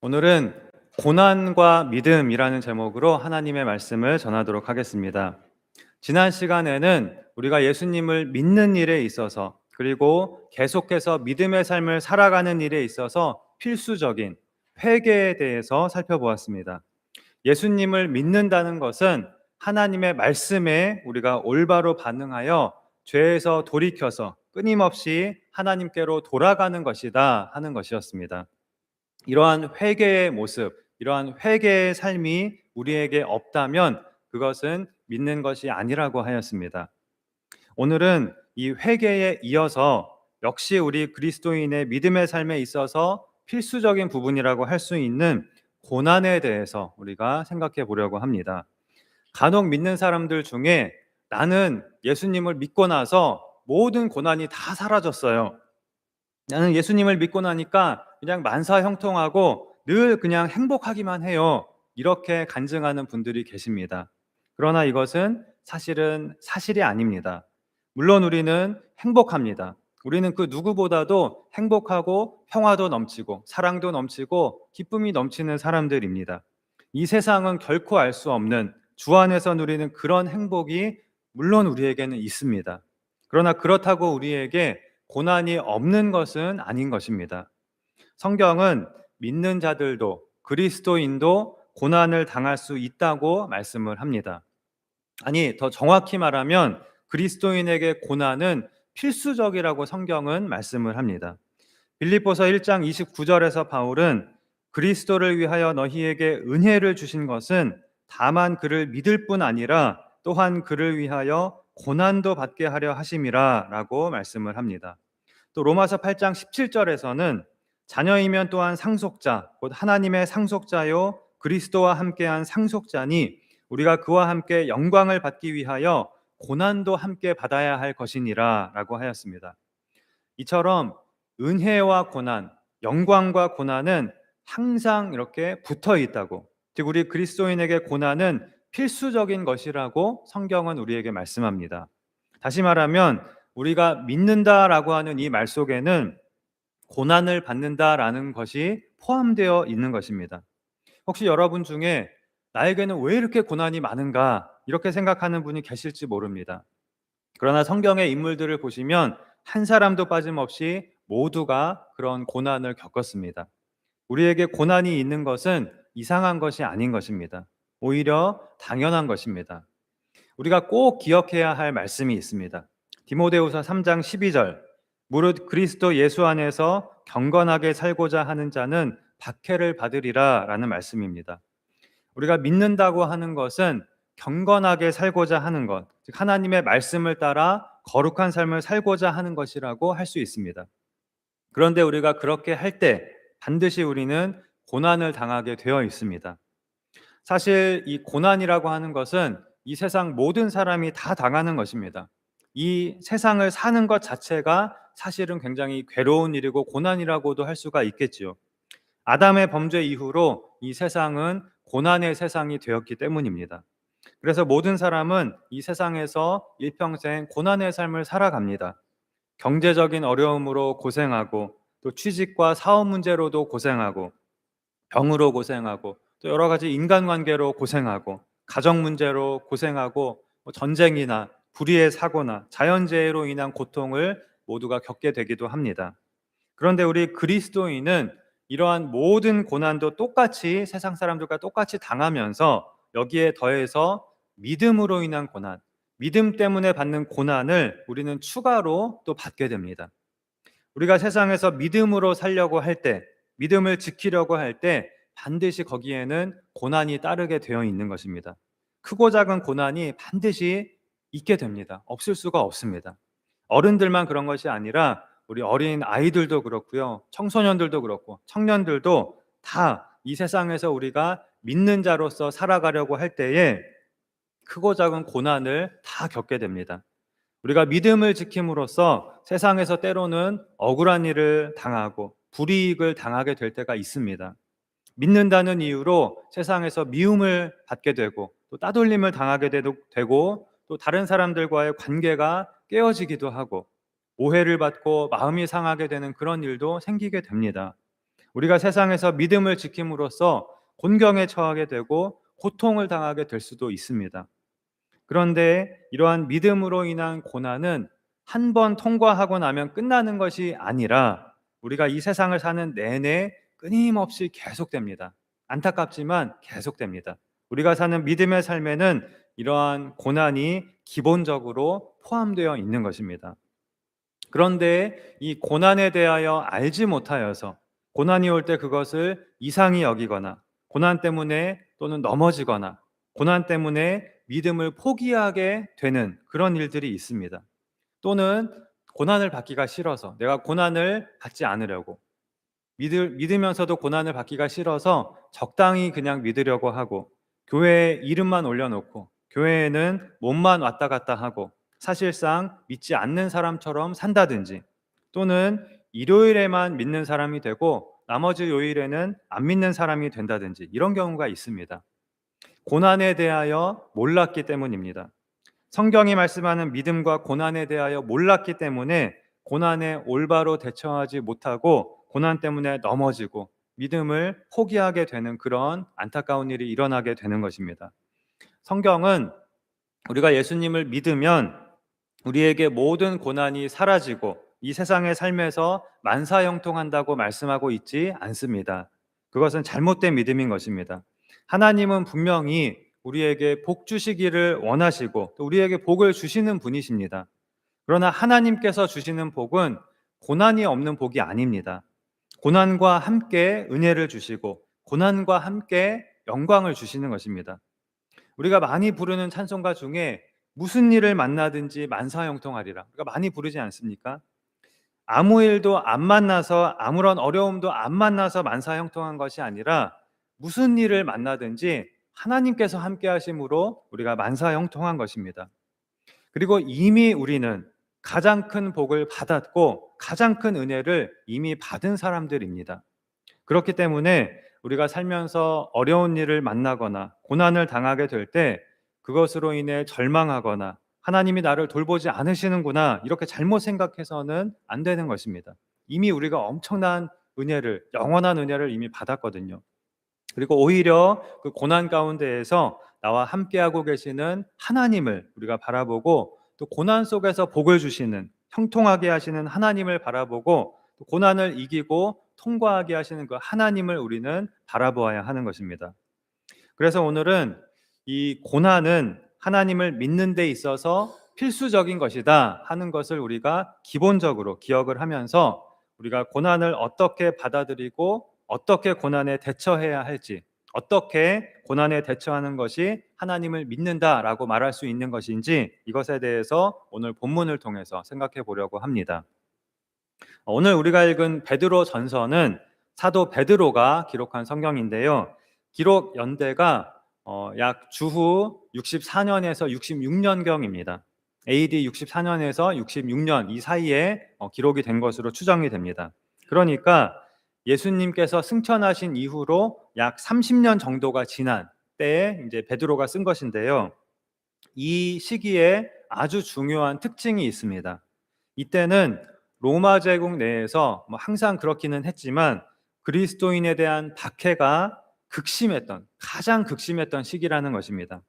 오늘은 고난과 믿음이라는 제목으로 하나님의 말씀을 전하도록 하겠습니다. 지난 시간에는 우리가 예수님을 믿는 일에 있어서 그리고 계속해서 믿음의 삶을 살아가는 일에 있어서 필수적인 회개에 대해서 살펴보았습니다. 예수님을 믿는다는 것은 하나님의 말씀에 우리가 올바로 반응하여 죄에서 돌이켜서 끊임없이 하나님께로 돌아가는 것이다 하는 것이었습니다. 이러한 회개의 모습, 이러한 회개의 삶이 우리에게 없다면 그것은 믿는 것이 아니라고 하였습니다. 오늘은 이 회개에 이어서 역시 우리 그리스도인의 믿음의 삶에 있어서 필수적인 부분이라고 할 수 있는 고난에 대해서 우리가 생각해 보려고 합니다. 간혹 믿는 사람들 중에 나는 예수님을 믿고 나서 모든 고난이 다 사라졌어요. 나는 예수님을 믿고 나니까 그냥 만사형통하고 늘 그냥 행복하기만 해요. 이렇게 간증하는 분들이 계십니다. 그러나 이것은 사실은 사실이 아닙니다. 물론 우리는 행복합니다. 우리는 그 누구보다도 행복하고 평화도 넘치고 사랑도 넘치고 기쁨이 넘치는 사람들입니다. 이 세상은 결코 알 수 없는 주 안에서 누리는 그런 행복이 물론 우리에게는 있습니다. 그러나 그렇다고 우리에게 고난이 없는 것은 아닌 것입니다. 성경은 믿는 자들도 그리스도인도 고난을 당할 수 있다고 말씀을 합니다. 아니, 더 정확히 말하면 그리스도인에게 고난은 필수적이라고 성경은 말씀을 합니다. 빌립보서 1장 29절에서 바울은 그리스도를 위하여 너희에게 은혜를 주신 것은 다만 그를 믿을 뿐 아니라 또한 그를 위하여 고난도 받게 하려 하심이라 라고 말씀을 합니다. 또 로마서 8장 17절에서는 자녀이면 또한 상속자 곧 하나님의 상속자요 그리스도와 함께한 상속자니 우리가 그와 함께 영광을 받기 위하여 고난도 함께 받아야 할 것이니라 라고 하였습니다. 이처럼 은혜와 고난, 영광과 고난은 항상 이렇게 붙어 있다고, 즉 우리 그리스도인에게 고난은 필수적인 것이라고 성경은 우리에게 말씀합니다. 다시 말하면 우리가 믿는다라고 하는 이 말 속에는 고난을 받는다라는 것이 포함되어 있는 것입니다. 혹시 여러분 중에 나에게는 왜 이렇게 고난이 많은가 이렇게 생각하는 분이 계실지 모릅니다. 그러나 성경의 인물들을 보시면 한 사람도 빠짐없이 모두가 그런 고난을 겪었습니다. 우리에게 고난이 있는 것은 이상한 것이 아닌 것입니다. 오히려 당연한 것입니다. 우리가 꼭 기억해야 할 말씀이 있습니다. 디모데후서 3장 12절 무릇 그리스도 예수 안에서 경건하게 살고자 하는 자는 박해를 받으리라 라는 말씀입니다. 우리가 믿는다고 하는 것은 경건하게 살고자 하는 것, 즉 하나님의 말씀을 따라 거룩한 삶을 살고자 하는 것이라고 할 수 있습니다. 그런데 우리가 그렇게 할 때 반드시 우리는 고난을 당하게 되어 있습니다. 사실 이 고난이라고 하는 것은 이 세상 모든 사람이 다 당하는 것입니다. 이 세상을 사는 것 자체가 사실은 굉장히 괴로운 일이고 고난이라고도 할 수가 있겠지요. 아담의 범죄 이후로 이 세상은 고난의 세상이 되었기 때문입니다. 그래서 모든 사람은 이 세상에서 일평생 고난의 삶을 살아갑니다. 경제적인 어려움으로 고생하고 또 취직과 사업 문제로도 고생하고 병으로 고생하고 또 여러 가지 인간관계로 고생하고 가정 문제로 고생하고 전쟁이나 불의의 사고나 자연재해로 인한 고통을 모두가 겪게 되기도 합니다. 그런데 우리 그리스도인은 이러한 모든 고난도 똑같이 세상 사람들과 똑같이 당하면서 여기에 더해서 믿음으로 인한 고난, 믿음 때문에 받는 고난을 우리는 추가로 또 받게 됩니다. 우리가 세상에서 믿음으로 살려고 할 때, 믿음을 지키려고 할 때 반드시 거기에는 고난이 따르게 되어 있는 것입니다. 크고 작은 고난이 반드시 있게 됩니다. 없을 수가 없습니다. 어른들만 그런 것이 아니라 우리 어린 아이들도 그렇고요. 청소년들도 그렇고 청년들도 다 이 세상에서 우리가 믿는 자로서 살아가려고 할 때에 크고 작은 고난을 다 겪게 됩니다. 우리가 믿음을 지킴으로써 세상에서 때로는 억울한 일을 당하고 불이익을 당하게 될 때가 있습니다. 믿는다는 이유로 세상에서 미움을 받게 되고 또 따돌림을 당하게 되고 또 다른 사람들과의 관계가 깨어지기도 하고 오해를 받고 마음이 상하게 되는 그런 일도 생기게 됩니다. 우리가 세상에서 믿음을 지킴으로써 곤경에 처하게 되고 고통을 당하게 될 수도 있습니다. 그런데 이러한 믿음으로 인한 고난은 한 번 통과하고 나면 끝나는 것이 아니라 우리가 이 세상을 사는 내내 끊임없이 계속됩니다. 안타깝지만 계속됩니다. 우리가 사는 믿음의 삶에는 이러한 고난이 기본적으로 포함되어 있는 것입니다. 그런데 이 고난에 대하여 알지 못하여서 고난이 올 때 그것을 이상히 여기거나 고난 때문에 또는 넘어지거나 고난 때문에 믿음을 포기하게 되는 그런 일들이 있습니다. 또는 고난을 받기가 싫어서 내가 고난을 받지 않으려고 믿으면서도 고난을 받기가 싫어서 적당히 그냥 믿으려고 하고 교회에 이름만 올려놓고 교회에는 몸만 왔다 갔다 하고 사실상 믿지 않는 사람처럼 산다든지 또는 일요일에만 믿는 사람이 되고 나머지 요일에는 안 믿는 사람이 된다든지 이런 경우가 있습니다. 고난에 대하여 몰랐기 때문입니다. 성경이 말씀하는 믿음과 고난에 대하여 몰랐기 때문에 고난에 올바로 대처하지 못하고 고난 때문에 넘어지고 믿음을 포기하게 되는 그런 안타까운 일이 일어나게 되는 것입니다. 성경은 우리가 예수님을 믿으면 우리에게 모든 고난이 사라지고 이 세상의 삶에서 만사형통한다고 말씀하고 있지 않습니다. 그것은 잘못된 믿음인 것입니다. 하나님은 분명히 우리에게 복 주시기를 원하시고 또 우리에게 복을 주시는 분이십니다. 그러나 하나님께서 주시는 복은 고난이 없는 복이 아닙니다. 고난과 함께 은혜를 주시고 고난과 함께 영광을 주시는 것입니다. 우리가 많이 부르는 찬송가 중에 무슨 일을 만나든지 만사형통하리라 우리가 많이 부르지 않습니까? 아무 일도 안 만나서 아무런 어려움도 안 만나서 만사형통한 것이 아니라 무슨 일을 만나든지 하나님께서 함께 하심으로 우리가 만사형통한 것입니다. 그리고 이미 우리는 가장 큰 복을 받았고 가장 큰 은혜를 이미 받은 사람들입니다. 그렇기 때문에 우리가 살면서 어려운 일을 만나거나 고난을 당하게 될 때 그것으로 인해 절망하거나 하나님이 나를 돌보지 않으시는구나 이렇게 잘못 생각해서는 안 되는 것입니다. 이미 우리가 엄청난 은혜를 영원한 은혜를 이미 받았거든요. 그리고 오히려 그 고난 가운데에서 나와 함께하고 계시는 하나님을 우리가 바라보고 또 고난 속에서 복을 주시는 형통하게 하시는 하나님을 바라보고 또 고난을 이기고 통과하게 하시는 그 하나님을 우리는 바라보아야 하는 것입니다. 그래서 오늘은 이 고난은 하나님을 믿는 데 있어서 필수적인 것이다 하는 것을 우리가 기본적으로 기억을 하면서 우리가 고난을 어떻게 받아들이고 어떻게 고난에 대처해야 할지 어떻게 고난에 대처하는 것이 하나님을 믿는다라고 말할 수 있는 것인지 이것에 대해서 오늘 본문을 통해서 생각해 보려고 합니다. 오늘 우리가 읽은 베드로 전서는 사도 베드로가 기록한 성경인데요. 기록 연대가 약 주후 64년에서 66년경입니다. AD 64년에서 66년 이 사이에 기록이 된 것으로 추정이 됩니다. 그러니까 예수님께서 승천하신 이후로 약 30년 정도가 지난 때에 이제 베드로가 쓴 것인데요. 이 시기에 아주 중요한 특징이 있습니다. 이때는 로마 제국 내에서 항상 그렇기는 했지만 그리스도인에 대한 박해가 가장 극심했던 시기라는 것입니다.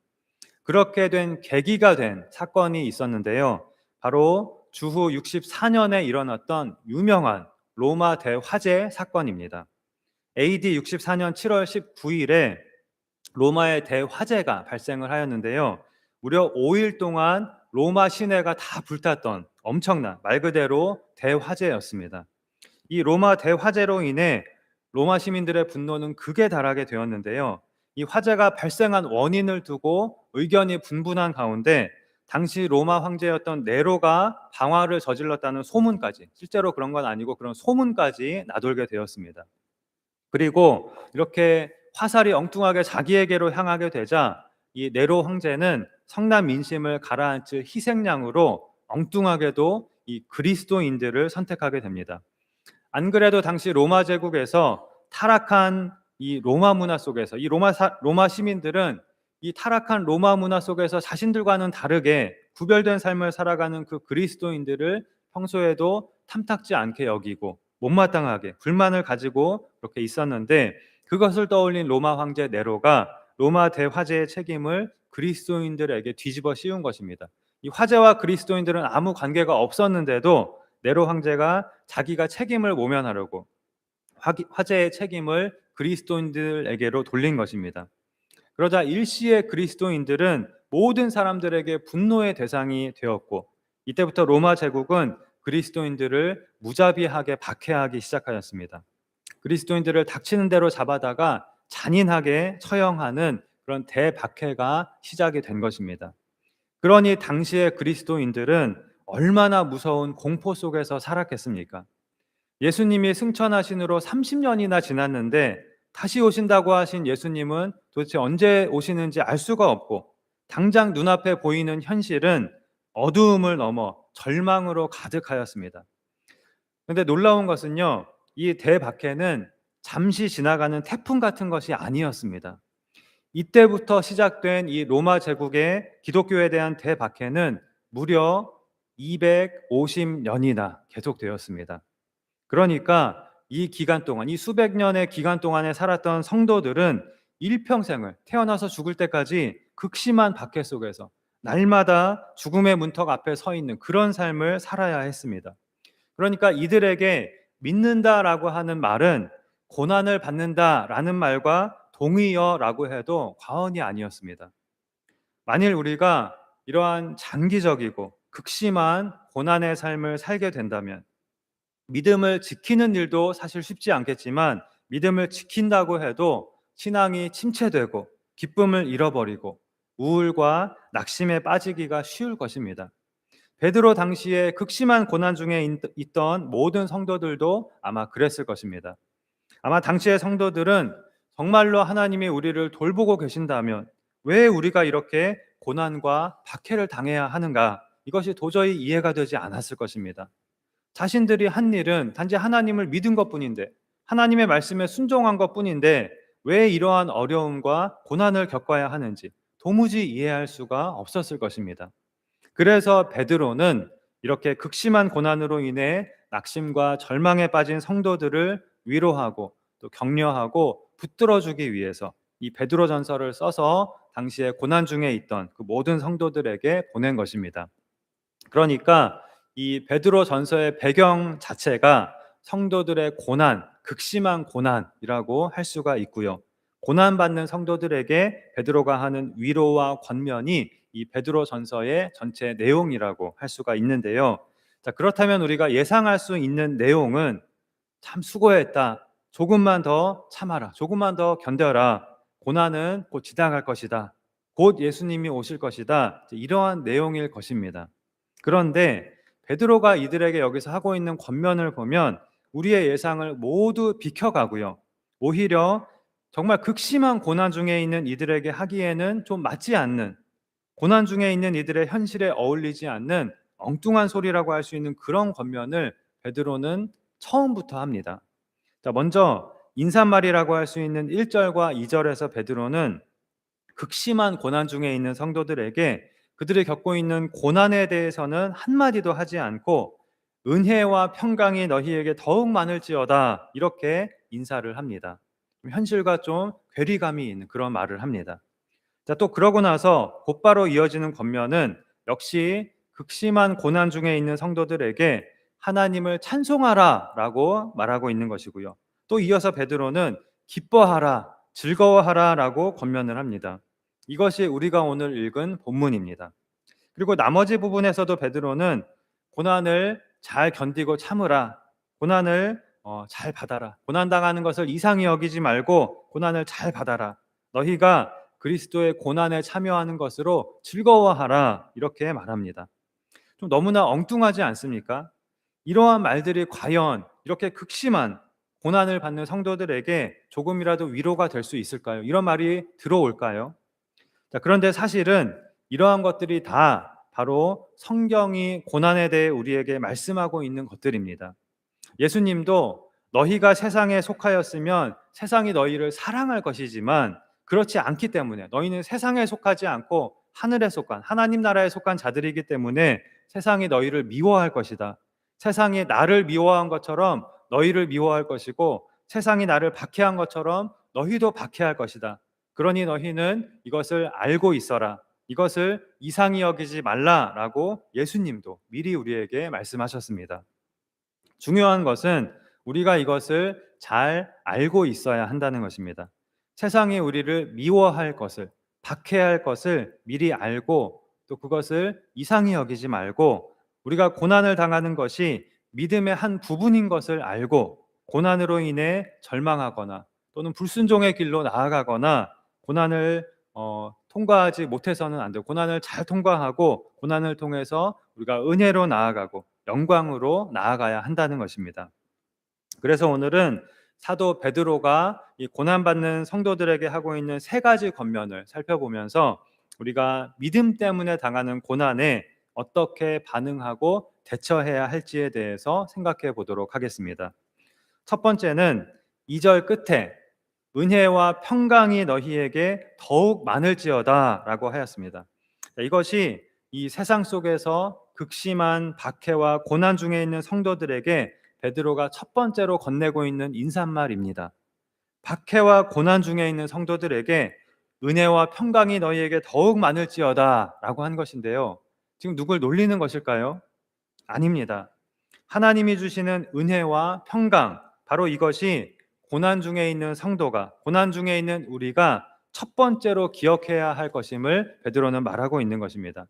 그렇게 된 계기가 된 사건이 있었는데요. 바로 주후 64년에 일어났던 유명한 로마 대화재 사건입니다. AD 64년 7월 19일에 로마의 대화재가 발생을 하였는데요. 무려 5일 동안 로마 시내가 다 불탔던 엄청난 말 그대로 대화재였습니다. 이 로마 대화재로 인해 로마 시민들의 분노는 극에 달하게 되었는데요. 이 화재가 발생한 원인을 두고 의견이 분분한 가운데 당시 로마 황제였던 네로가 방화를 저질렀다는 소문까지 실제로 그런 건 아니고 그런 소문까지 나돌게 되었습니다. 그리고 이렇게 화살이 엉뚱하게 자기에게로 향하게 되자 이 네로 황제는 성난 민심을 가라앉힐 희생양으로 엉뚱하게도 이 그리스도인들을 선택하게 됩니다. 안 그래도 당시 로마 제국에서 타락한 이 로마 문화 속에서 이 로마 시민들은 이 타락한 로마 문화 속에서 자신들과는 다르게 구별된 삶을 살아가는 그 그리스도인들을 평소에도 탐탁지 않게 여기고 못마땅하게 불만을 가지고 그렇게 있었는데, 그것을 떠올린 로마 황제 네로가 로마 대화재의 책임을 그리스도인들에게 뒤집어 씌운 것입니다. 이 화재와 그리스도인들은 아무 관계가 없었는데도 네로 황제가 자기가 책임을 모면하려고 화재의 책임을 그리스도인들에게로 돌린 것입니다. 그러자 일시에 그리스도인들은 모든 사람들에게 분노의 대상이 되었고, 이때부터 로마 제국은 그리스도인들을 무자비하게 박해하기 시작하였습니다. 그리스도인들을 닥치는 대로 잡아다가 잔인하게 처형하는 그런 대박해가 시작이 된 것입니다. 그러니 당시의 그리스도인들은 얼마나 무서운 공포 속에서 살았겠습니까? 예수님이 승천하신 후로 30년이나 지났는데 다시 오신다고 하신 예수님은 도대체 언제 오시는지 알 수가 없고, 당장 눈앞에 보이는 현실은 어두움을 넘어 절망으로 가득하였습니다. 그런데 놀라운 것은요, 이 대박해는 잠시 지나가는 태풍 같은 것이 아니었습니다. 이때부터 시작된 이 로마 제국의 기독교에 대한 대박해는 무려 250년이나 계속되었습니다. 그러니까 이 기간 동안, 이 수백 년의 기간 동안에 살았던 성도들은 일평생을 태어나서 죽을 때까지 극심한 박해 속에서 날마다 죽음의 문턱 앞에 서 있는 그런 삶을 살아야 했습니다. 그러니까 이들에게 믿는다라고 하는 말은 고난을 받는다라는 말과 동의어라고 해도 과언이 아니었습니다. 만일 우리가 이러한 장기적이고 극심한 고난의 삶을 살게 된다면, 믿음을 지키는 일도 사실 쉽지 않겠지만, 믿음을 지킨다고 해도 신앙이 침체되고 기쁨을 잃어버리고 우울과 낙심에 빠지기가 쉬울 것입니다. 베드로 당시에 극심한 고난 중에 있던 모든 성도들도 아마 그랬을 것입니다. 아마 당시의 성도들은 정말로 하나님이 우리를 돌보고 계신다면 왜 우리가 이렇게 고난과 박해를 당해야 하는가, 이것이 도저히 이해가 되지 않았을 것입니다. 자신들이 한 일은 단지 하나님을 믿은 것뿐인데, 하나님의 말씀에 순종한 것뿐인데 왜 이러한 어려움과 고난을 겪어야 하는지 도무지 이해할 수가 없었을 것입니다. 그래서 베드로는 이렇게 극심한 고난으로 인해 낙심과 절망에 빠진 성도들을 위로하고 또 격려하고 붙들어주기 위해서 이 베드로전서를 써서 당시에 고난 중에 있던 그 모든 성도들에게 보낸 것입니다. 그러니까 이 베드로전서의 배경 자체가 성도들의 고난, 극심한 고난이라고 할 수가 있고요. 고난받는 성도들에게 베드로가 하는 위로와 권면이 이 베드로전서의 전체 내용이라고 할 수가 있는데요. 자, 그렇다면 우리가 예상할 수 있는 내용은 참 수고했다, 조금만 더 참아라, 조금만 더 견뎌라, 고난은 곧 지나갈 것이다, 곧 예수님이 오실 것이다, 이러한 내용일 것입니다. 그런데 베드로가 이들에게 여기서 하고 있는 권면을 보면 우리의 예상을 모두 비켜가고요, 오히려 정말 극심한 고난 중에 있는 이들에게 하기에는 좀 맞지 않는, 고난 중에 있는 이들의 현실에 어울리지 않는 엉뚱한 소리라고 할 수 있는 그런 권면을 베드로는 처음부터 합니다. 자, 먼저 인사말이라고 할 수 있는 1절과 2절에서 베드로는 극심한 고난 중에 있는 성도들에게 그들이 겪고 있는 고난에 대해서는 한마디도 하지 않고 은혜와 평강이 너희에게 더욱 많을지어다, 이렇게 인사를 합니다. 현실과 좀 괴리감이 있는 그런 말을 합니다. 자, 또 그러고 나서 곧바로 이어지는 권면은 역시 극심한 고난 중에 있는 성도들에게 하나님을 찬송하라 라고 말하고 있는 것이고요. 또 이어서 베드로는 기뻐하라, 즐거워하라 라고 권면을 합니다. 이것이 우리가 오늘 읽은 본문입니다. 그리고 나머지 부분에서도 베드로는 고난을 잘 견디고 참으라, 고난을 잘 받아라, 고난당하는 것을 이상히 여기지 말고 고난을 잘 받아라, 너희가 그리스도의 고난에 참여하는 것으로 즐거워하라, 이렇게 말합니다. 좀 너무나 엉뚱하지 않습니까? 이러한 말들이 과연 이렇게 극심한 고난을 받는 성도들에게 조금이라도 위로가 될 수 있을까요? 이런 말이 들어올까요? 자, 그런데 사실은 이러한 것들이 다 바로 성경이 고난에 대해 우리에게 말씀하고 있는 것들입니다. 예수님도 너희가 세상에 속하였으면 세상이 너희를 사랑할 것이지만 그렇지 않기 때문에, 너희는 세상에 속하지 않고 하늘에 속한 하나님 나라에 속한 자들이기 때문에 세상이 너희를 미워할 것이다, 세상이 나를 미워한 것처럼 너희를 미워할 것이고 세상이 나를 박해한 것처럼 너희도 박해할 것이다. 그러니 너희는 이것을 알고 있어라. 이것을 이상히 여기지 말라라고 예수님도 미리 우리에게 말씀하셨습니다. 중요한 것은 우리가 이것을 잘 알고 있어야 한다는 것입니다. 세상이 우리를 미워할 것을, 박해할 것을 미리 알고 또 그것을 이상히 여기지 말고 우리가 고난을 당하는 것이 믿음의 한 부분인 것을 알고 고난으로 인해 절망하거나 또는 불순종의 길로 나아가거나 고난을 통과하지 못해서는 안 되고 고난을 잘 통과하고 고난을 통해서 우리가 은혜로 나아가고 영광으로 나아가야 한다는 것입니다. 그래서 오늘은 사도 베드로가 이 고난받는 성도들에게 하고 있는 세 가지 권면을 살펴보면서 우리가 믿음 때문에 당하는 고난에 어떻게 반응하고 대처해야 할지에 대해서 생각해 보도록 하겠습니다. 첫 번째는 2절 끝에 은혜와 평강이 너희에게 더욱 많을지어다 라고 하였습니다. 이것이 이 세상 속에서 극심한 박해와 고난 중에 있는 성도들에게 베드로가 첫 번째로 건네고 있는 인사말입니다. 박해와 고난 중에 있는 성도들에게 은혜와 평강이 너희에게 더욱 많을지어다 라고 한 것인데요. 지금 누굴 놀리는 것일까요? 아닙니다. 하나님이 주시는 은혜와 평강, 바로 이것이 고난 중에 있는 성도가, 고난 중에 있는 우리가 첫 번째로 기억해야 할 것임을 베드로는 말하고 있는 것입니다.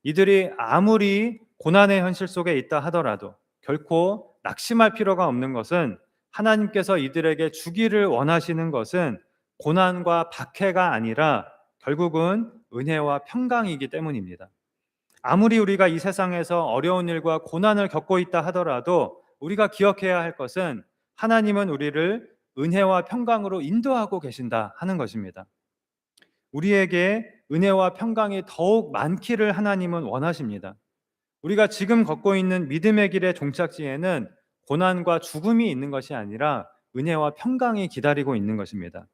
이들이 아무리 고난의 현실 속에 있다 하더라도 결코 낙심할 필요가 없는 것은 하나님께서 이들에게 주기를 원하시는 것은 고난과 박해가 아니라 결국은 은혜와 평강이기 때문입니다. 아무리 우리가 이 세상에서 어려운 일과 고난을 겪고 있다 하더라도 우리가 기억해야 할 것은 하나님은 우리를 은혜와 평강으로 인도하고 계신다 하는 것입니다. 우리에게 은혜와 평강이 더욱 많기를 하나님은 원하십니다. 우리가 지금 걷고 있는 믿음의 길의 종착지에는 고난과 죽음이 있는 것이 아니라 은혜와 평강이 기다리고 있는 것입니다.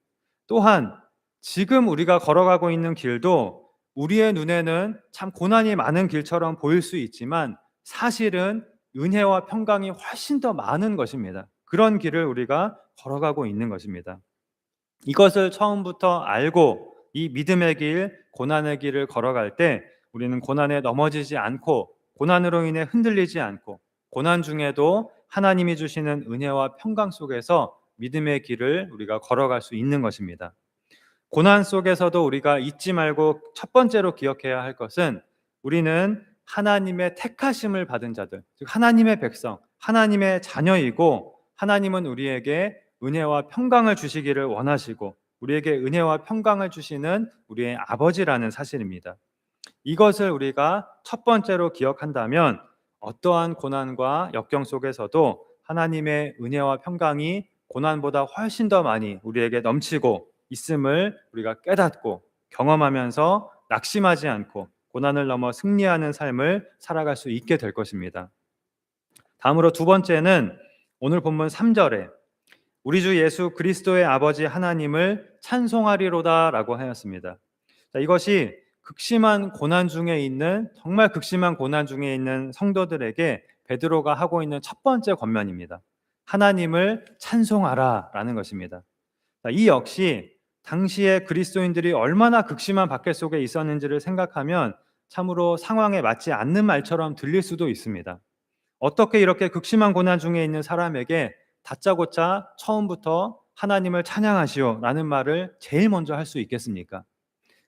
또한 지금 우리가 걸어가고 있는 길도 우리의 눈에는 참 고난이 많은 길처럼 보일 수 있지만 사실은 은혜와 평강이 훨씬 더 많은 것입니다. 그런 길을 우리가 걸어가고 있는 것입니다. 이것을 처음부터 알고 이 믿음의 길, 고난의 길을 걸어갈 때 우리는 고난에 넘어지지 않고 고난으로 인해 흔들리지 않고 고난 중에도 하나님이 주시는 은혜와 평강 속에서 믿음의 길을 우리가 걸어갈 수 있는 것입니다. 고난 속에서도 우리가 잊지 말고 첫 번째로 기억해야 할 것은 우리는 하나님의 택하심을 받은 자들, 즉 하나님의 백성, 하나님의 자녀이고 하나님은 우리에게 은혜와 평강을 주시기를 원하시고 우리에게 은혜와 평강을 주시는 우리의 아버지라는 사실입니다. 이것을 우리가 첫 번째로 기억한다면 어떠한 고난과 역경 속에서도 하나님의 은혜와 평강이 고난보다 훨씬 더 많이 우리에게 넘치고 있음을 우리가 깨닫고 경험하면서 낙심하지 않고 고난을 넘어 승리하는 삶을 살아갈 수 있게 될 것입니다. 다음으로 두 번째는 오늘 본문 3절에 우리 주 예수 그리스도의 아버지 하나님을 찬송하리로다 라고 하였습니다. 이것이 극심한 고난 중에 있는 정말 극심한 고난 중에 있는 성도들에게 베드로가 하고 있는 첫 번째 권면입니다. 하나님을 찬송하라 라는 것입니다. 이 역시 당시에 그리스도인들이 얼마나 극심한 박해 속에 있었는지를 생각하면 참으로 상황에 맞지 않는 말처럼 들릴 수도 있습니다. 어떻게 이렇게 극심한 고난 중에 있는 사람에게 다짜고짜 처음부터 하나님을 찬양하시오 라는 말을 제일 먼저 할 수 있겠습니까?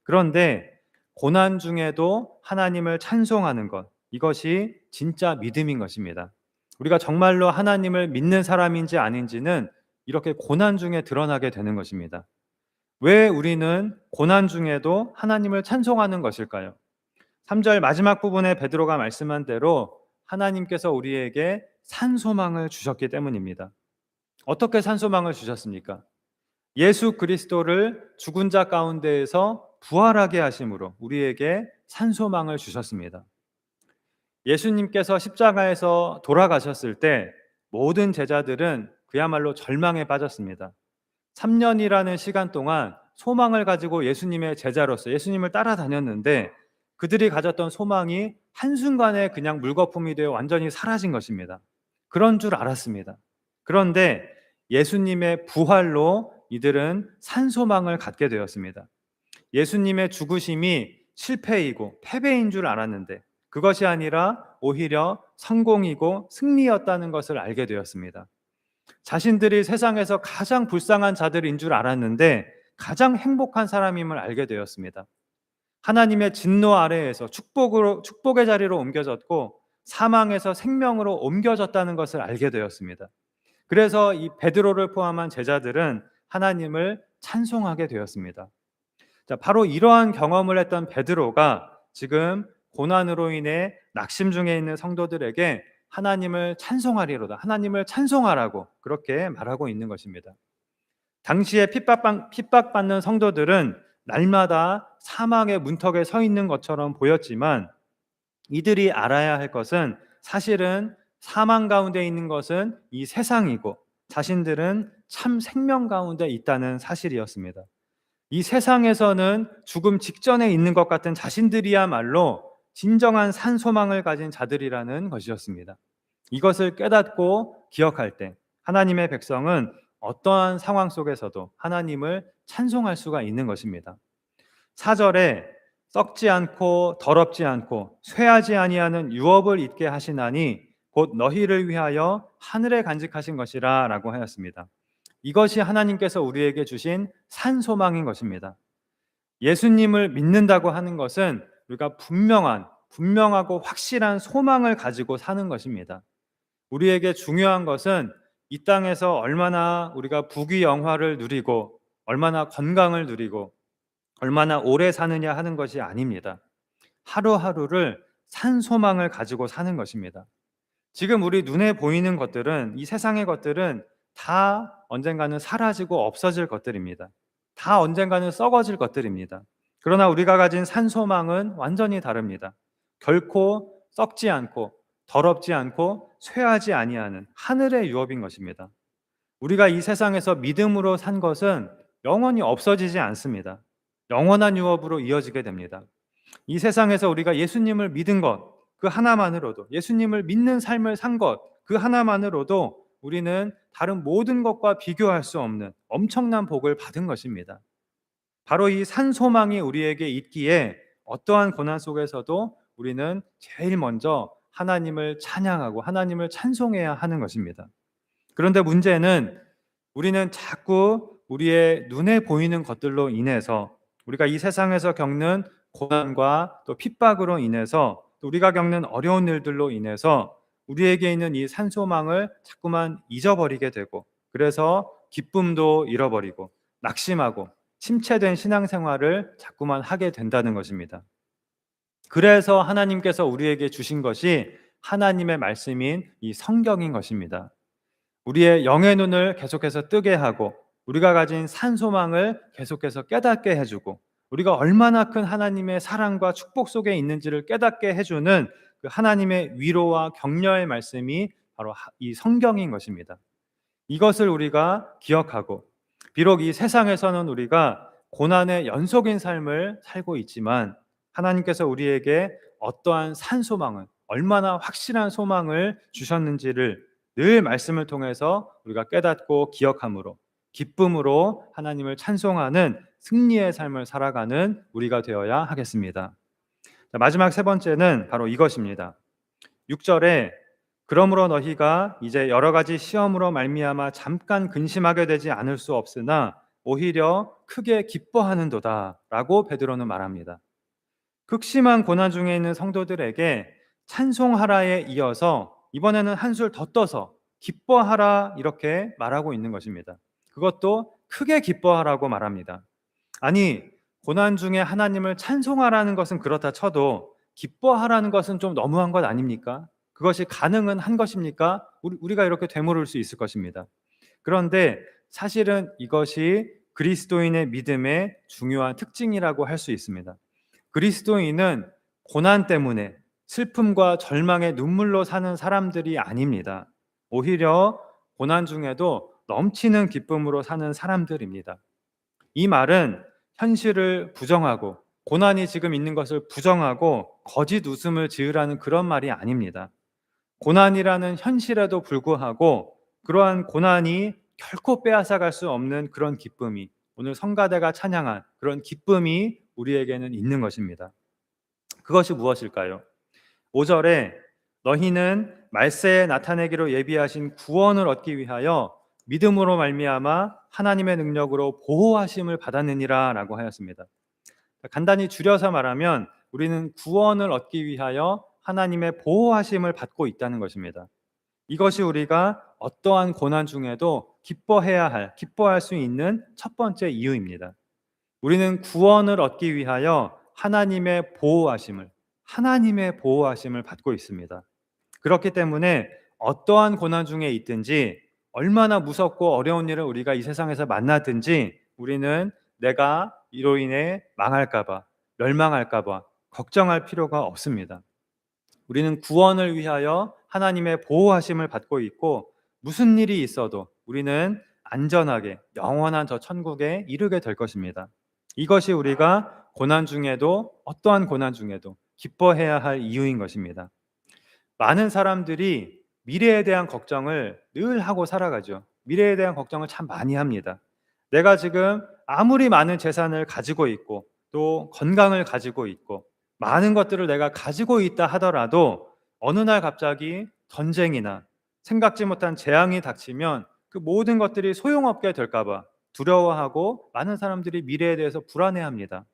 그런데 고난 중에도 하나님을 찬송하는 것, 이것이 진짜 믿음인 것입니다. 우리가 정말로 하나님을 믿는 사람인지 아닌지는 이렇게 고난 중에 드러나게 되는 것입니다. 왜 우리는 고난 중에도 하나님을 찬송하는 것일까요? 3절 마지막 부분에 베드로가 말씀한 대로 하나님께서 우리에게 산소망을 주셨기 때문입니다. 어떻게 산소망을 주셨습니까? 예수 그리스도를 죽은 자 가운데에서 부활하게 하심으로 우리에게 산소망을 주셨습니다. 예수님께서 십자가에서 돌아가셨을 때 모든 제자들은 그야말로 절망에 빠졌습니다. 3년이라는 시간 동안 소망을 가지고 예수님의 제자로서 예수님을 따라다녔는데 그들이 가졌던 소망이 한순간에 그냥 물거품이 되어 완전히 사라진 것입니다. 그런 줄 알았습니다. 그런데 예수님의 부활로 이들은 산소망을 갖게 되었습니다. 예수님의 죽으심이 실패이고 패배인 줄 알았는데 그것이 아니라 오히려 성공이고 승리였다는 것을 알게 되었습니다. 자신들이 세상에서 가장 불쌍한 자들인 줄 알았는데 가장 행복한 사람임을 알게 되었습니다. 하나님의 진노 아래에서 축복의 자리로 옮겨졌고 사망에서 생명으로 옮겨졌다는 것을 알게 되었습니다. 그래서 이 베드로를 포함한 제자들은 하나님을 찬송하게 되었습니다. 자, 바로 이러한 경험을 했던 베드로가 지금 고난으로 인해 낙심 중에 있는 성도들에게 하나님을 찬송하리로다, 하나님을 찬송하라고 그렇게 말하고 있는 것입니다. 당시에 핍박받는 성도들은 날마다 사망의 문턱에 서 있는 것처럼 보였지만 이들이 알아야 할 것은 사실은 사망 가운데 있는 것은 이 세상이고 자신들은 참 생명 가운데 있다는 사실이었습니다. 이 세상에서는 죽음 직전에 있는 것 같은 자신들이야말로 진정한 산소망을 가진 자들이라는 것이었습니다. 이것을 깨닫고 기억할 때 하나님의 백성은 어떠한 상황 속에서도 하나님을 찬송할 수가 있는 것입니다. 4절에 썩지 않고 더럽지 않고 쇠하지 아니하는 유업을 잊게 하시나니 곧 너희를 위하여 하늘에 간직하신 것이라 라고 하였습니다. 이것이 하나님께서 우리에게 주신 산소망인 것입니다. 예수님을 믿는다고 하는 것은 우리가 분명하고 확실한 소망을 가지고 사는 것입니다. 우리에게 중요한 것은 이 땅에서 얼마나 우리가 부귀 영화를 누리고 얼마나 건강을 누리고 얼마나 오래 사느냐 하는 것이 아닙니다. 하루하루를 산소망을 가지고 사는 것입니다. 지금 우리 눈에 보이는 것들은, 이 세상의 것들은 다 언젠가는 사라지고 없어질 것들입니다. 다 언젠가는 썩어질 것들입니다. 그러나 우리가 가진 산소망은 완전히 다릅니다. 결코 썩지 않고 더럽지 않고 쇠하지 아니하는 하늘의 유업인 것입니다. 우리가 이 세상에서 믿음으로 산 것은 영원히 없어지지 않습니다. 영원한 유업으로 이어지게 됩니다. 이 세상에서 우리가 예수님을 믿은 것, 그 하나만으로도, 예수님을 믿는 삶을 산 것, 그 하나만으로도 우리는 다른 모든 것과 비교할 수 없는 엄청난 복을 받은 것입니다. 바로 이 산소망이 우리에게 있기에 어떠한 고난 속에서도 우리는 제일 먼저 하나님을 찬양하고 하나님을 찬송해야 하는 것입니다. 그런데 문제는 우리는 자꾸 우리의 눈에 보이는 것들로 인해서 우리가 이 세상에서 겪는 고난과 또 핍박으로 인해서 또 우리가 겪는 어려운 일들로 인해서 우리에게 있는 이 산소망을 자꾸만 잊어버리게 되고 그래서 기쁨도 잃어버리고 낙심하고 침체된 신앙생활을 자꾸만 하게 된다는 것입니다. 그래서 하나님께서 우리에게 주신 것이 하나님의 말씀인 이 성경인 것입니다. 우리의 영의 눈을 계속해서 뜨게 하고 우리가 가진 산소망을 계속해서 깨닫게 해주고 우리가 얼마나 큰 하나님의 사랑과 축복 속에 있는지를 깨닫게 해주는 그 하나님의 위로와 격려의 말씀이 바로 이 성경인 것입니다. 이것을 우리가 기억하고 비록 이 세상에서는 우리가 고난의 연속인 삶을 살고 있지만 하나님께서 우리에게 어떠한 산소망을 얼마나 확실한 소망을 주셨는지를 늘 말씀을 통해서 우리가 깨닫고 기억함으로 기쁨으로 하나님을 찬송하는 승리의 삶을 살아가는 우리가 되어야 하겠습니다. 마지막 세 번째는 바로 이것입니다. 6절에 그러므로 너희가 이제 여러 가지 시험으로 말미암아 잠깐 근심하게 되지 않을 수 없으나 오히려 크게 기뻐하는도다 라고 베드로는 말합니다. 극심한 고난 중에 있는 성도들에게 찬송하라에 이어서 이번에는 한술 더 떠서 기뻐하라 이렇게 말하고 있는 것입니다. 그것도 크게 기뻐하라고 말합니다. 아니, 고난 중에 하나님을 찬송하라는 것은 그렇다 쳐도 기뻐하라는 것은 좀 너무한 것 아닙니까? 그것이 가능은 한 것입니까? 우리가 이렇게 되물을 수 있을 것입니다. 그런데 사실은 이것이 그리스도인의 믿음의 중요한 특징이라고 할 수 있습니다. 그리스도인은 고난 때문에 슬픔과 절망의 눈물로 사는 사람들이 아닙니다. 오히려 고난 중에도 넘치는 기쁨으로 사는 사람들입니다. 이 말은 현실을 부정하고 고난이 지금 있는 것을 부정하고 거짓 웃음을 지으라는 그런 말이 아닙니다. 고난이라는 현실에도 불구하고 그러한 고난이 결코 빼앗아갈 수 없는 그런 기쁨이, 오늘 성가대가 찬양한 그런 기쁨이 우리에게는 있는 것입니다. 그것이 무엇일까요? 5절에 너희는 말세에 나타내기로 예비하신 구원을 얻기 위하여 믿음으로 말미암아 하나님의 능력으로 보호하심을 받았느니라 라고 하였습니다. 간단히 줄여서 말하면 우리는 구원을 얻기 위하여 하나님의 보호하심을 받고 있다는 것입니다. 이것이 우리가 어떠한 고난 중에도 기뻐할 수 있는 첫 번째 이유입니다. 우리는 구원을 얻기 위하여 하나님의 보호하심을 받고 있습니다. 그렇기 때문에 어떠한 고난 중에 있든지, 얼마나 무섭고 어려운 일을 우리가 이 세상에서 만나든지, 우리는 내가 이로 인해 망할까봐, 멸망할까봐 걱정할 필요가 없습니다. 우리는 구원을 위하여 하나님의 보호하심을 받고 있고, 무슨 일이 있어도 우리는 안전하게 영원한 저 천국에 이르게 될 것입니다. 이것이 우리가 어떠한 고난 중에도 기뻐해야 할 이유인 것입니다. 많은 사람들이 미래에 대한 걱정을 늘 하고 살아가죠. 미래에 대한 걱정을 참 많이 합니다. 내가 지금 아무리 많은 재산을 가지고 있고 또 건강을 가지고 있고 많은 것들을 내가 가지고 있다 하더라도 어느 날 갑자기 전쟁이나 생각지 못한 재앙이 닥치면 그 모든 것들이 소용없게 될까 봐 두려워하고, 많은 사람들이 미래에 대해서 불안해합니다.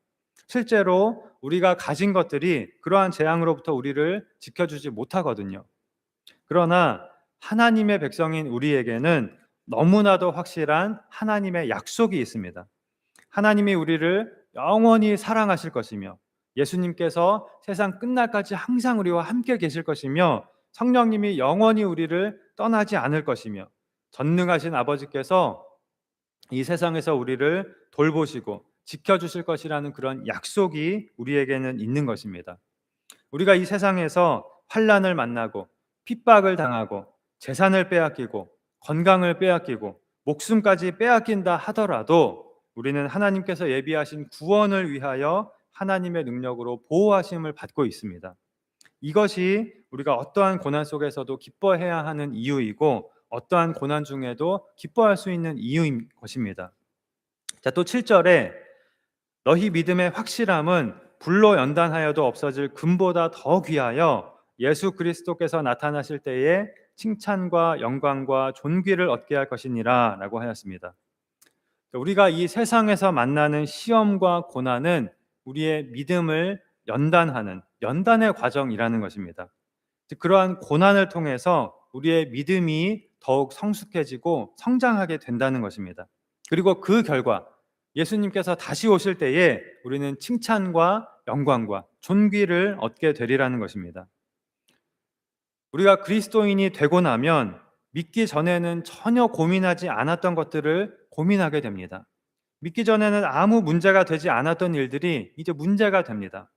실제로 우리가 가진 것들이 그러한 재앙으로부터 우리를 지켜주지 못하거든요. 그러나 하나님의 백성인 우리에게는 너무나도 확실한 하나님의 약속이 있습니다. 하나님이 우리를 영원히 사랑하실 것이며, 예수님께서 세상 끝날까지 항상 우리와 함께 계실 것이며, 성령님이 영원히 우리를 떠나지 않을 것이며, 전능하신 아버지께서 이 세상에서 우리를 돌보시고 지켜주실 것이라는 그런 약속이 우리에게는 있는 것입니다. 우리가 이 세상에서 환난을 만나고 핍박을 당하고 재산을 빼앗기고 건강을 빼앗기고 목숨까지 빼앗긴다 하더라도 우리는 하나님께서 예비하신 구원을 위하여 하나님의 능력으로 보호하심을 받고 있습니다. 이것이 우리가 어떠한 고난 속에서도 기뻐해야 하는 이유이고, 어떠한 고난 중에도 기뻐할 수 있는 이유인 것입니다. 자, 또 7절에 너희 믿음의 확실함은 불로 연단하여도 없어질 금보다 더 귀하여 예수 그리스도께서 나타나실 때에 칭찬과 영광과 존귀를 얻게 할 것이니라 라고 하였습니다. 우리가 이 세상에서 만나는 시험과 고난은 우리의 믿음을 연단의 과정이라는 것입니다. 그러한 고난을 통해서 우리의 믿음이 더욱 성숙해지고 성장하게 된다는 것입니다. 그리고 그 결과 예수님께서 다시 오실 때에 우리는 칭찬과 영광과 존귀를 얻게 되리라는 것입니다. 우리가 그리스도인이 되고 나면 믿기 전에는 전혀 고민하지 않았던 것들을 고민하게 됩니다. 믿기 전에는 아무 문제가 되지 않았던 일들이 이제 문제가 됩니다.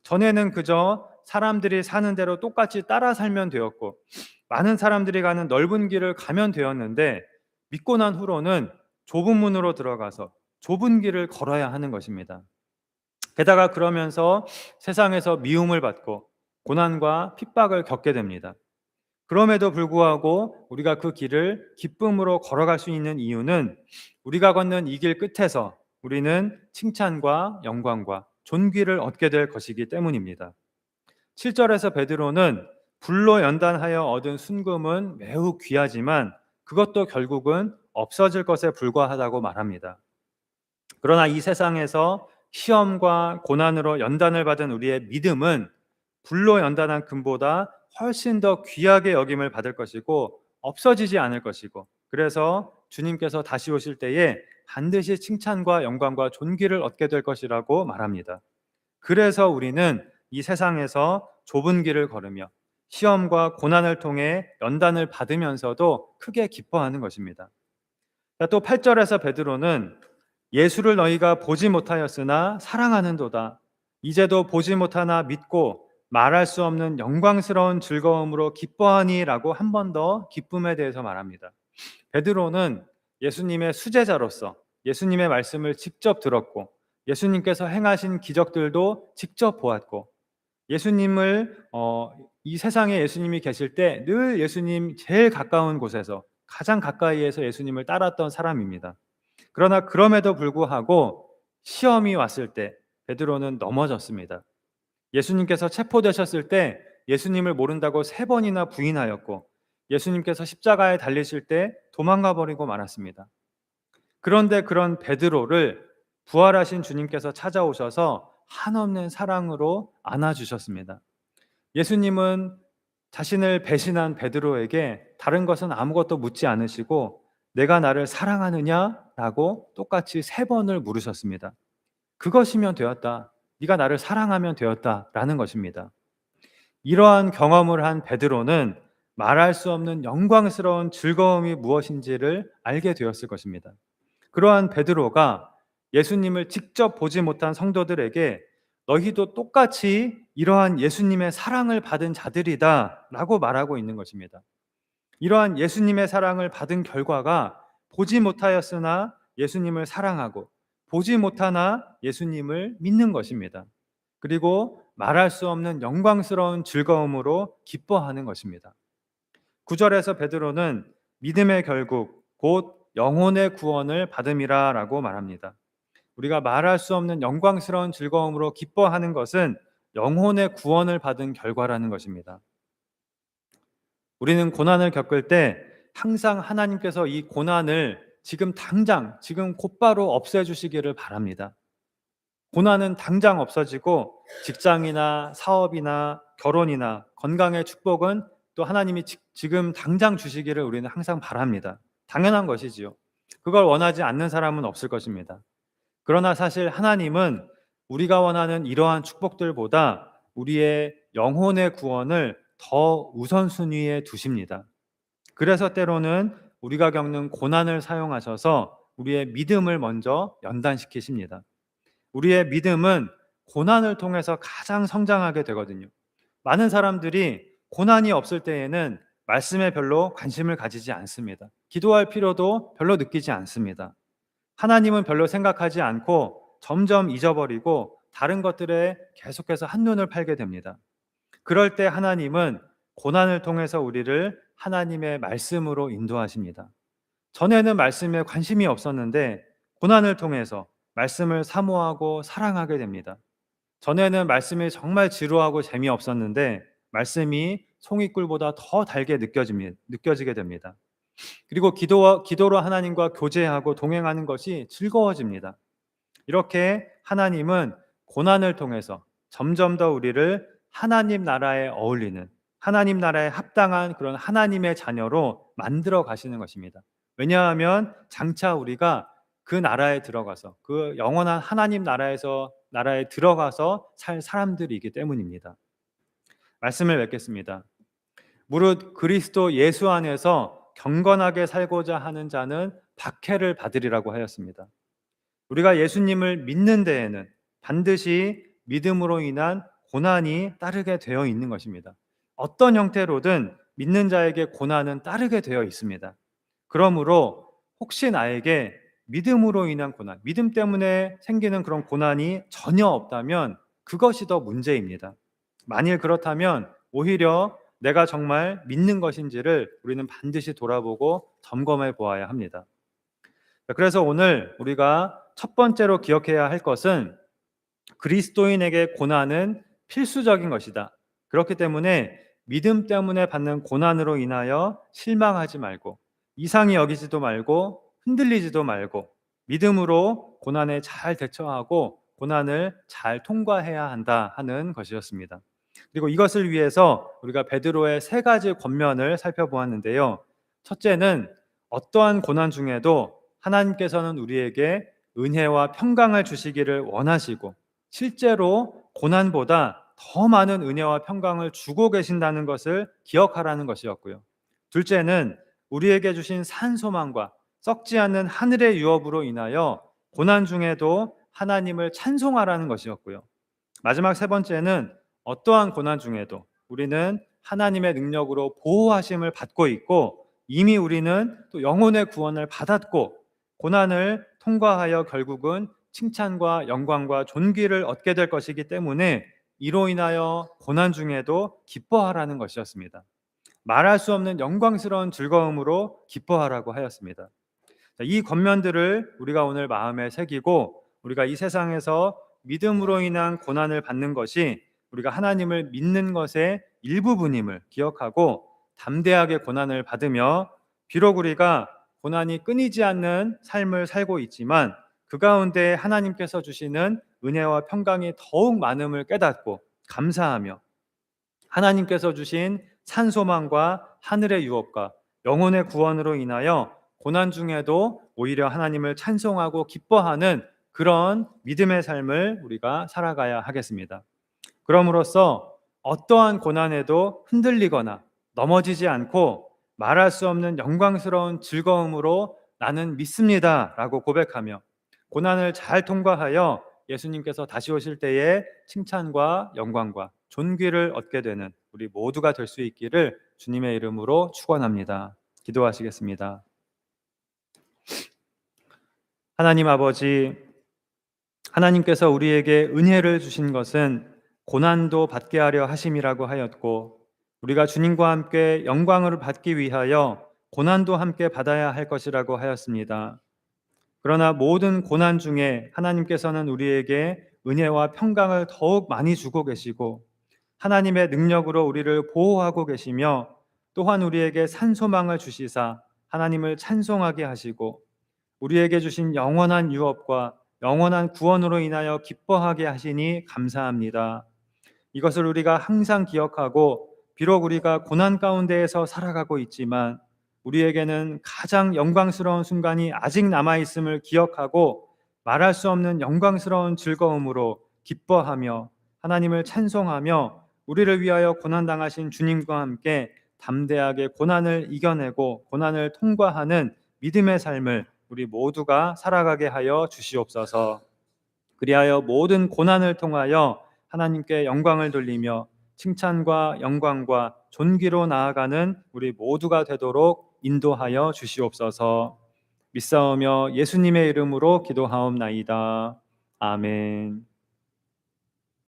전에는 그저 사람들이 사는 대로 똑같이 따라 살면 되었고, 많은 사람들이 가는 넓은 길을 가면 되었는데, 믿고 난 후로는 좁은 문으로 들어가서 좁은 길을 걸어야 하는 것입니다. 게다가 그러면서 세상에서 미움을 받고 고난과 핍박을 겪게 됩니다. 그럼에도 불구하고 우리가 그 길을 기쁨으로 걸어갈 수 있는 이유는, 우리가 걷는 이 길 끝에서 우리는 칭찬과 영광과 존귀를 얻게 될 것이기 때문입니다. 7절에서 베드로는 불로 연단하여 얻은 순금은 매우 귀하지만 그것도 결국은 없어질 것에 불과하다고 말합니다. 그러나 이 세상에서 시험과 고난으로 연단을 받은 우리의 믿음은 불로 연단한 금보다 훨씬 더 귀하게 여김을 받을 것이고 없어지지 않을 것이고, 그래서 주님께서 다시 오실 때에 반드시 칭찬과 영광과 존귀를 얻게 될 것이라고 말합니다. 그래서 우리는 이 세상에서 좁은 길을 걸으며 시험과 고난을 통해 연단을 받으면서도 크게 기뻐하는 것입니다. 또 8절에서 베드로는 예수를 너희가 보지 못하였으나 사랑하는도다. 이제도 보지 못하나 믿고 말할 수 없는 영광스러운 즐거움으로 기뻐하니라고 한 번 더 기쁨에 대해서 말합니다. 베드로는 예수님의 수제자로서 예수님의 말씀을 직접 들었고, 예수님께서 행하신 기적들도 직접 보았고, 이 세상에 예수님이 계실 때 늘 예수님 제일 가까운 곳에서 가장 가까이에서 예수님을 따랐던 사람입니다. 그러나 그럼에도 불구하고 시험이 왔을 때 베드로는 넘어졌습니다. 예수님께서 체포되셨을 때 예수님을 모른다고 3번이나 부인하였고, 예수님께서 십자가에 달리실 때 도망가 버리고 말았습니다. 그런데 그런 베드로를 부활하신 주님께서 찾아오셔서 한없는 사랑으로 안아주셨습니다. 예수님은 자신을 배신한 베드로에게 다른 것은 아무것도 묻지 않으시고, 내가 나를 사랑하느냐? 라고 똑같이 3번을 물으셨습니다. 그것이면 되었다. 네가 나를 사랑하면 되었다. 라는 것입니다. 이러한 경험을 한 베드로는 말할 수 없는 영광스러운 즐거움이 무엇인지를 알게 되었을 것입니다. 그러한 베드로가 예수님을 직접 보지 못한 성도들에게 너희도 똑같이 이러한 예수님의 사랑을 받은 자들이다 라고 말하고 있는 것입니다. 이러한 예수님의 사랑을 받은 결과가 보지 못하였으나 예수님을 사랑하고, 보지 못하나 예수님을 믿는 것입니다. 그리고 말할 수 없는 영광스러운 즐거움으로 기뻐하는 것입니다. 9절에서 베드로는 믿음의 결국 곧 영혼의 구원을 받음이라 라고 말합니다. 우리가 말할 수 없는 영광스러운 즐거움으로 기뻐하는 것은 영혼의 구원을 받은 결과라는 것입니다. 우리는 고난을 겪을 때 항상 하나님께서 이 고난을 지금 당장, 지금 곧바로 없애주시기를 바랍니다. 고난은 당장 없어지고 직장이나 사업이나 결혼이나 건강의 축복은 또 하나님이 지금 당장 주시기를 우리는 항상 바랍니다. 당연한 것이지요. 그걸 원하지 않는 사람은 없을 것입니다. 그러나 사실 하나님은 우리가 원하는 이러한 축복들보다 우리의 영혼의 구원을 더 우선순위에 두십니다. 그래서 때로는 우리가 겪는 고난을 사용하셔서 우리의 믿음을 먼저 연단시키십니다. 우리의 믿음은 고난을 통해서 가장 성장하게 되거든요. 많은 사람들이 고난이 없을 때에는 말씀에 별로 관심을 가지지 않습니다. 기도할 필요도 별로 느끼지 않습니다. 하나님은 별로 생각하지 않고 점점 잊어버리고 다른 것들에 계속해서 한눈을 팔게 됩니다. 그럴 때 하나님은 고난을 통해서 우리를 하나님의 말씀으로 인도하십니다. 전에는 말씀에 관심이 없었는데 고난을 통해서 말씀을 사모하고 사랑하게 됩니다. 전에는 말씀이 정말 지루하고 재미없었는데 말씀이 송이꿀보다 더 달게 느껴지게 됩니다. 그리고 기도로 하나님과 교제하고 동행하는 것이 즐거워집니다. 이렇게 하나님은 고난을 통해서 점점 더 우리를 하나님 나라에 어울리는, 하나님 나라에 합당한 그런 하나님의 자녀로 만들어 가시는 것입니다. 왜냐하면 장차 우리가 그 나라에 들어가서, 그 영원한 하나님 나라에 들어가서 살 사람들이기 때문입니다. 말씀을 맺겠습니다. 무릇 그리스도 예수 안에서 경건하게 살고자 하는 자는 박해를 받으리라고 하였습니다. 우리가 예수님을 믿는 데에는 반드시 믿음으로 인한 고난이 따르게 되어 있는 것입니다. 어떤 형태로든 믿는 자에게 고난은 따르게 되어 있습니다. 그러므로 혹시 나에게 믿음으로 인한 고난, 믿음 때문에 생기는 그런 고난이 전혀 없다면 그것이 더 문제입니다. 만일 그렇다면 오히려 내가 정말 믿는 것인지를 우리는 반드시 돌아보고 점검해 보아야 합니다. 그래서 오늘 우리가 첫 번째로 기억해야 할 것은 그리스도인에게 고난은 필수적인 것이다. 그렇기 때문에 믿음 때문에 받는 고난으로 인하여 실망하지 말고, 이상히 여기지도 말고, 흔들리지도 말고, 믿음으로 고난에 잘 대처하고 고난을 잘 통과해야 한다 하는 것이었습니다. 그리고 이것을 위해서 우리가 베드로의 3가지 권면을 살펴보았는데요. 첫째는 어떠한 고난 중에도 하나님께서는 우리에게 은혜와 평강을 주시기를 원하시고 실제로 고난보다 더 많은 은혜와 평강을 주고 계신다는 것을 기억하라는 것이었고요. 둘째는 우리에게 주신 산 소망과 썩지 않는 하늘의 유업으로 인하여 고난 중에도 하나님을 찬송하라는 것이었고요. 마지막 3번째는 어떠한 고난 중에도 우리는 하나님의 능력으로 보호하심을 받고 있고 이미 우리는 또 영혼의 구원을 받았고 고난을 통과하여 결국은 칭찬과 영광과 존귀를 얻게 될 것이기 때문에 이로 인하여 고난 중에도 기뻐하라는 것이었습니다. 말할 수 없는 영광스러운 즐거움으로 기뻐하라고 하였습니다. 이 권면들을 우리가 오늘 마음에 새기고 우리가 이 세상에서 믿음으로 인한 고난을 받는 것이 우리가 하나님을 믿는 것의 일부분임을 기억하고 담대하게 고난을 받으며, 비록 우리가 고난이 끊이지 않는 삶을 살고 있지만 그 가운데 하나님께서 주시는 은혜와 평강이 더욱 많음을 깨닫고 감사하며, 하나님께서 주신 산소망과 하늘의 유업과 영혼의 구원으로 인하여 고난 중에도 오히려 하나님을 찬송하고 기뻐하는 그런 믿음의 삶을 우리가 살아가야 하겠습니다. 그럼으로써 어떠한 고난에도 흔들리거나 넘어지지 않고 말할 수 없는 영광스러운 즐거움으로 나는 믿습니다 라고 고백하며 고난을 잘 통과하여 예수님께서 다시 오실 때에 칭찬과 영광과 존귀를 얻게 되는 우리 모두가 될 수 있기를 주님의 이름으로 축원합니다. 기도하시겠습니다. 하나님 아버지, 하나님께서 우리에게 은혜를 주신 것은 고난도 받게 하려 하심이라고 하였고, 우리가 주님과 함께 영광을 받기 위하여 고난도 함께 받아야 할 것이라고 하였습니다. 그러나 모든 고난 중에 하나님께서는 우리에게 은혜와 평강을 더욱 많이 주고 계시고 하나님의 능력으로 우리를 보호하고 계시며, 또한 우리에게 산소망을 주시사 하나님을 찬송하게 하시고 우리에게 주신 영원한 유업과 영원한 구원으로 인하여 기뻐하게 하시니 감사합니다. 이것을 우리가 항상 기억하고, 비록 우리가 고난 가운데에서 살아가고 있지만 우리에게는 가장 영광스러운 순간이 아직 남아있음을 기억하고 말할 수 없는 영광스러운 즐거움으로 기뻐하며 하나님을 찬송하며 우리를 위하여 고난당하신 주님과 함께 담대하게 고난을 이겨내고 고난을 통과하는 믿음의 삶을 우리 모두가 살아가게 하여 주시옵소서. 그리하여 모든 고난을 통하여 하나님께 영광을 돌리며 칭찬과 영광과 존귀로 나아가는 우리 모두가 되도록 인도하여 주시옵소서. 믿사오며 예수님의 이름으로 기도하옵나이다. 아멘.